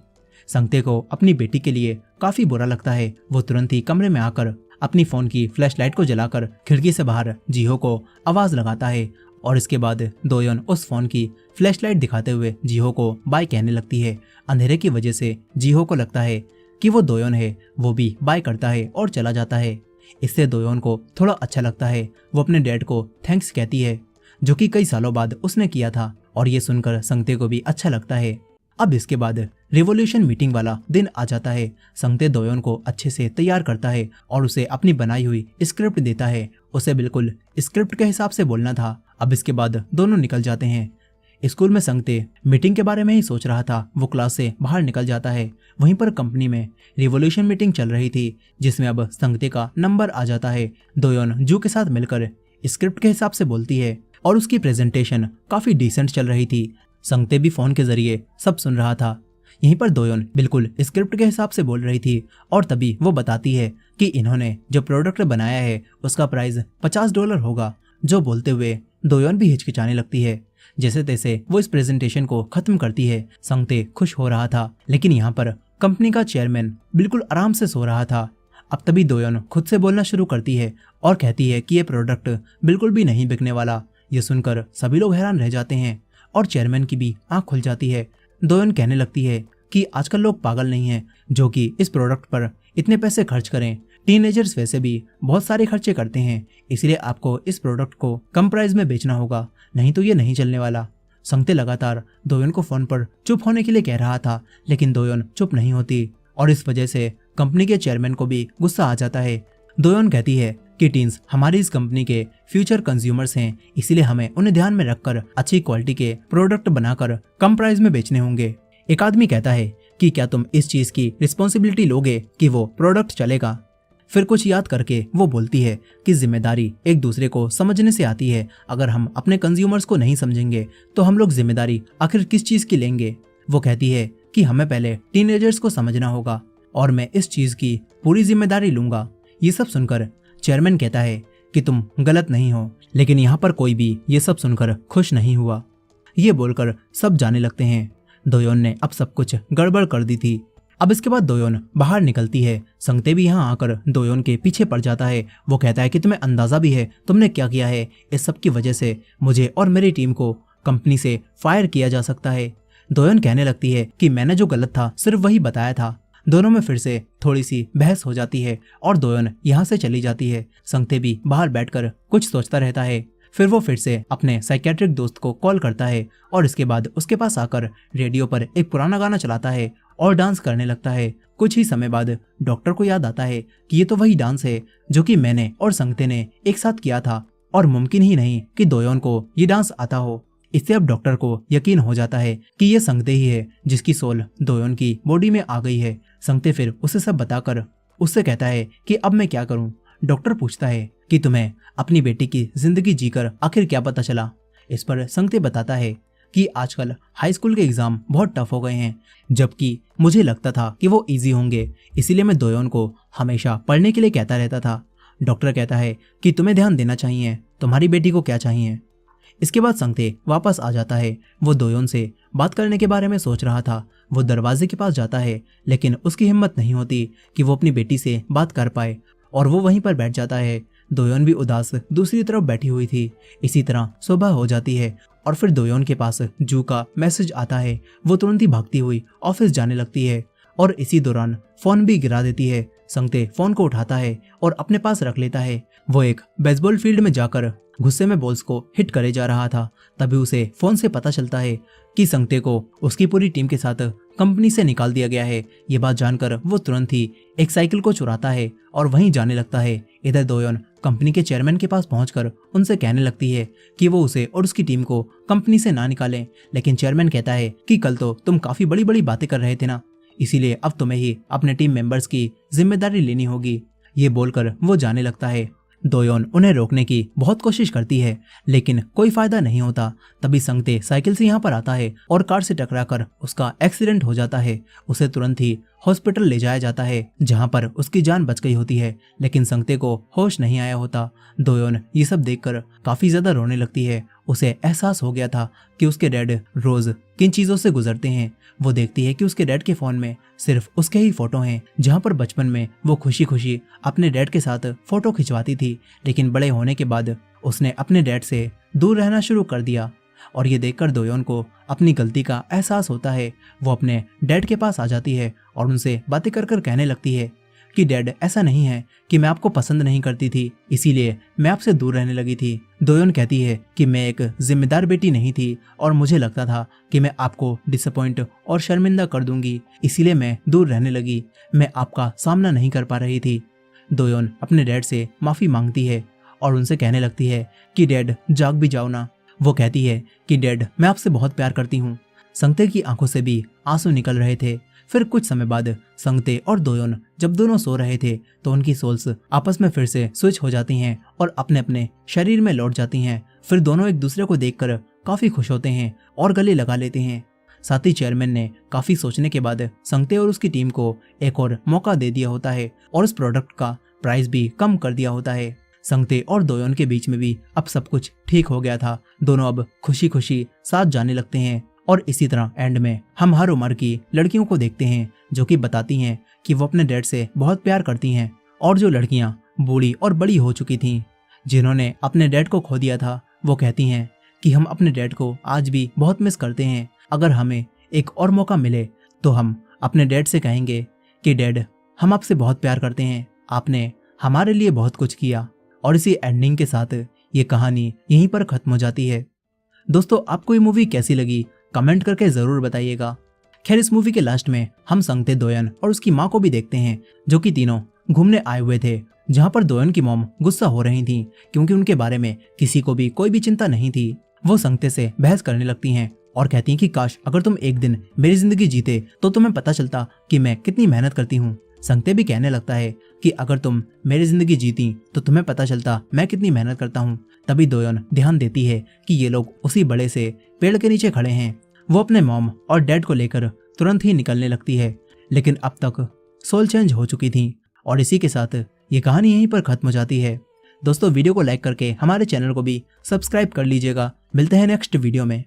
संगते को अपनी बेटी के लिए काफी बुरा लगता है। वो तुरंत ही कमरे में आकर अपनी फोन की फ्लैशलाइट को जलाकर खिड़की से बाहर जीहो को आवाज लगाता है और इसके बाद दोयोन उस फोन की फ्लैशलाइट दिखाते हुए जीहो को बाय कहने लगती है। अंधेरे की वजह से जीहो को लगता है कि वो दोयोन है। वो भी बाय करता है और चला जाता है। इससे दोयोन को थोड़ा अच्छा लगता है। वो अपने डैड को थैंक्स कहती है, जो कि कई सालों बाद उसने किया था, और ये सुनकर संगते को भी अच्छा लगता है। अब इसके बाद रिवॉल्यूशन मीटिंग वाला दिन आ जाता है। संगते दोयोन को अच्छे से तैयार करता है और उसे अपनी बनाई हुई स्क्रिप्ट देता है। उसे बिल्कुल स्क्रिप्ट के हिसाब से बोलना था। अब इसके बाद दोनों निकल जाते हैं। स्कूल में संगते मीटिंग के बारे में ही सोच रहा था। वो क्लास से बाहर निकल जाता है। वहीं पर कंपनी में रिवॉल्यूशन मीटिंग चल रही थी, जिसमें अब संगते का नंबर आ जाता है। दोयोन जू के साथ मिलकर स्क्रिप्ट के हिसाब से बोलती है और उसकी प्रेजेंटेशन काफी डिसेंट चल रही थी। संगते भी फोन के जरिए सब सुन रहा था। यहीं पर दोयोन बिल्कुल स्क्रिप्ट के हिसाब से बोल रही थी और तभी वो बताती है कि इन्होंने जो प्रोडक्ट बनाया है उसका प्राइस $50 होगा। जो बोलते हुए दोयोन भी हिचकिचाने लगती है। जैसे तैसे वो इस प्रेजेंटेशन को खत्म करती है। संगते खुश हो रहा था, लेकिन यहाँ पर कंपनी का चेयरमैन बिल्कुल आराम से सो रहा था। अब तभी दोयोन खुद से बोलना शुरू करती है और कहती है कि ये प्रोडक्ट बिल्कुल भी नहीं बिकने वाला। ये सुनकर सभी लोग हैरान रह जाते हैं और चेयरमैन की भी आंख खुल जाती है। दोयोन कहने लगती है कि आजकल लोग पागल नहीं हैं जो कि इस प्रोडक्ट पर इतने पैसे खर्च करें। टीनेजर्स वैसे भी बहुत सारे खर्चे करते हैं, इसलिए आपको इस प्रोडक्ट को कम प्राइस में बेचना होगा, नहीं तो ये नहीं चलने वाला। संगते लगातार दोयोन को फोन पर चुप होने के लिए कह रहा था, लेकिन दोयोन चुप नहीं होती और इस वजह से कंपनी के चेयरमैन को भी गुस्सा आ जाता है। दोयोन कहती है कि टीन्स हमारी इस कंपनी के फ्यूचर कंज्यूमर्स हैं, इसीलिए हमें उन्हें ध्यान में रखकर अच्छी क्वालिटी के प्रोडक्ट बनाकर कम प्राइस में बेचने होंगे। एक आदमी कहता है कि क्या तुम इस चीज की रिस्पॉन्सिबिलिटी लोगे कि वो प्रोडक्ट चलेगा। फिर कुछ याद करके वो बोलती है कि जिम्मेदारी एक दूसरे को समझने से आती है। अगर हम अपने कंज्यूमर्स को नहीं समझेंगे तो हम लोग जिम्मेदारी आखिर किस चीज की लेंगे। वो कहती है कि हमें पहले टीनेजर्स को समझना होगा और मैं इस चीज की पूरी जिम्मेदारी लूंगा। ये सब सुनकर चेयरमैन कहता है कि तुम गलत नहीं हो, लेकिन यहाँ पर कोई भी ये सब सुनकर खुश नहीं हुआ। ये बोलकर सब जाने लगते हैं। दोयोन ने अब सब कुछ गड़बड़ कर दी थी। अब इसके बाद दोयोन बाहर निकलती है। संगते भी यहाँ आकर दोयोन के पीछे पड़ जाता है। वो कहता है कि तुम्हें अंदाजा भी है तुमने क्या किया है। इस सब की वजह से मुझे और मेरी टीम को कंपनी से फायर किया जा सकता है। दोयोन कहने लगती है कि मैंने जो गलत था सिर्फ वही बताया था। दोनों में फिर से थोड़ी सी बहस हो जाती है और दोयोन यहाँ से चली जाती है। संगते भी बाहर बैठकर कुछ सोचता रहता है। फिर वो फिर से अपने साइकेट्रिक दोस्त को कॉल करता है और इसके बाद उसके पास आकर रेडियो पर एक पुराना गाना चलाता है और डांस करने लगता है। कुछ ही समय बाद डॉक्टर को याद आता है कि ये तो वही डांस है जो कि मैंने और संगते ने एक साथ किया था और मुमकिन ही नहीं कि दोयोन को ये डांस आता हो। इससे अब डॉक्टर को यकीन हो जाता है कि ये संगते ही है जिसकी सोल दोयोन की बॉडी में आ गई है। संगते फिर उसे सब बताकर उससे कहता है कि अब मैं क्या करूं। डॉक्टर पूछता है कि तुम्हें अपनी बेटी की जिंदगी जीकर आखिर क्या पता चला। इस पर संगते बताता है कि आजकल हाई स्कूल के एग्जाम बहुत टफ हो गए हैं, जबकि मुझे लगता था कि वो इजी होंगे, इसीलिए मैं दोयोन को हमेशा पढ़ने के लिए कहता रहता था। डॉक्टर कहता है कि तुम्हें ध्यान देना चाहिए, तुम्हारी बेटी को क्या चाहिए। इसके बाद संगते वापस आ जाता है। वो दोयोन से बात करने के बारे में सोच रहा था। वो दरवाजे के पास जाता है लेकिन उसकी हिम्मत नहीं होती कि वो अपनी बेटी से बात कर पाए और वो वहीं पर बैठ जाता है। दोयोन भी उदास दूसरी तरफ बैठी हुई थी। इसी तरह सुबह हो जाती है और फिर दोयोन के पास जू का मैसेज आता है। वो तुरंत ही भागती हुई ऑफिस जाने लगती है और इसी दौरान फोन भी गिरा देती है। संगते फोन को उठाता है और अपने पास रख लेता है। वो एक बेसबॉल फील्ड में जाकर गुस्से में बॉल्स को हिट करे जा रहा था। तभी उसे फोन से पता चलता है कि संगते को उसकी पूरी टीम के साथ कंपनी से निकाल दिया गया है। ये बात जानकर वो तुरंत ही एक साइकिल को चुराता है और वहीं जाने लगता है। इधर दोयोन कंपनी के चेयरमैन के पास पहुंचकर उनसे कहने लगती है कि वो उसे और उसकी टीम को कंपनी से ना निकालें, लेकिन चेयरमैन कहता है कि कल तो तुम काफी बड़ी बड़ी बातें कर रहे थे ना, इसीलिए अब तुम्हें ही अपने टीम मेंबर्स की जिम्मेदारी लेनी होगी। ये बोलकर वो जाने लगता है। दोयोन उन्हें रोकने की बहुत कोशिश करती है लेकिन कोई फायदा नहीं होता। तभी संगते साइकिल से यहाँ पर आता है और कार से टकराकर उसका एक्सीडेंट हो जाता है। उसे तुरंत ही हॉस्पिटल ले जाया जाता है जहाँ पर उसकी जान बच गई होती है, लेकिन संगते को होश नहीं आया होता। दोयोन ये सब देखकर काफी ज्यादा रोने लगती है। उसे एहसास हो गया था कि उसके डैड रोज किन चीजों से गुजरते हैं। वो देखती है कि उसके डैड के फोन में सिर्फ उसके ही फोटो हैं, जहाँ पर बचपन में वो खुशी खुशी अपने डैड के साथ फोटो खिंचवाती थी, लेकिन बड़े होने के बाद उसने अपने डैड से दूर रहना शुरू कर दिया। और ये देखकर दोयोन को अपनी गलती का एहसास होता है। वो अपने डैड के पास आ जाती है और उनसे बातें कर कर कहने लगती है कि डैड, ऐसा नहीं है कि मैं आपको पसंद नहीं करती थी, इसीलिए मैं आपसे दूर रहने लगी थी। दोयोन कहती है कि मैं एक जिम्मेदार बेटी नहीं थी और मुझे लगता था कि मैं आपको डिसअपॉइंट और शर्मिंदा कर दूंगी, इसीलिए मैं दूर रहने लगी। मैं आपका सामना नहीं कर पा रही थी। दोयोन अपने डैड से माफी मांगती है और उनसे कहने लगती है कि डैड, जाग भी जाओ ना। वो कहती है कि डैड, मैं आपसे बहुत प्यार करती हूँ। संगते की आंखों से भी आंसू निकल रहे थे। फिर कुछ समय बाद संगते और दोयोन जब दोनों सो रहे थे तो उनकी सोल्स आपस में फिर से स्विच हो जाती हैं और अपने अपने शरीर में लौट जाती हैं। फिर दोनों एक दूसरे को देखकर काफी खुश होते हैं और गले लगा लेते हैं। साथ ही चेयरमैन ने काफी सोचने के बाद संगते और उसकी टीम को एक और मौका दे दिया होता है और उस प्रोडक्ट का प्राइस भी कम कर दिया होता है। संगते और दोयोन के बीच में भी अब सब कुछ ठीक हो गया था। दोनों अब खुशी खुशी साथ जाने लगते हैं और इसी तरह एंड में हम हर उम्र की लड़कियों को देखते हैं जो कि बताती हैं कि वो अपने डैड से बहुत प्यार करती हैं। और जो लड़कियां बूढ़ी और बड़ी हो चुकी थीं, जिन्होंने अपने डैड को खो दिया था, वो कहती हैं कि हम अपने डैड को आज भी बहुत मिस करते हैं। अगर हमें एक और मौका मिले तो हम अपने डैड से कहेंगे कि डैड, हम आपसे बहुत प्यार करते हैं, आपने हमारे लिए बहुत कुछ किया। और इसी एंडिंग के साथ ये कहानी यहीं पर खत्म हो जाती है। दोस्तों, आपको ये मूवी कैसी लगी कमेंट करके जरूर बताइएगा। खैर, इस मूवी के लास्ट में हम संगते, दोयोन और उसकी माँ को भी देखते हैं, जो कि तीनों घूमने आए हुए थे, जहाँ पर दोयन की मॉम गुस्सा हो रही थी क्योंकि उनके बारे में किसी को भी कोई भी चिंता नहीं थी। वो संगते से बहस करने लगती हैं और कहती हैं कि काश अगर तुम एक दिन मेरी जिंदगी जीते तो तुम्हें पता चलता कि मैं कितनी मेहनत करती हूँ। संगते भी कहने लगता है कि अगर तुम मेरी जिंदगी जीती तो तुम्हें पता चलता मैं कितनी मेहनत करता हूँ। तभी दोयन ध्यान देती है कि ये लोग उसी बड़े से पेड़ के नीचे खड़े हैं। वो अपने मॉम और डैड को लेकर तुरंत ही निकलने लगती है, लेकिन अब तक सोल चेंज हो चुकी थी। और इसी के साथ ये कहानी यहीं पर खत्म हो जाती है। दोस्तों वीडियो को लाइक करके हमारे चैनल को भी सब्सक्राइब कर लीजिएगा। मिलते हैं नेक्स्ट वीडियो में।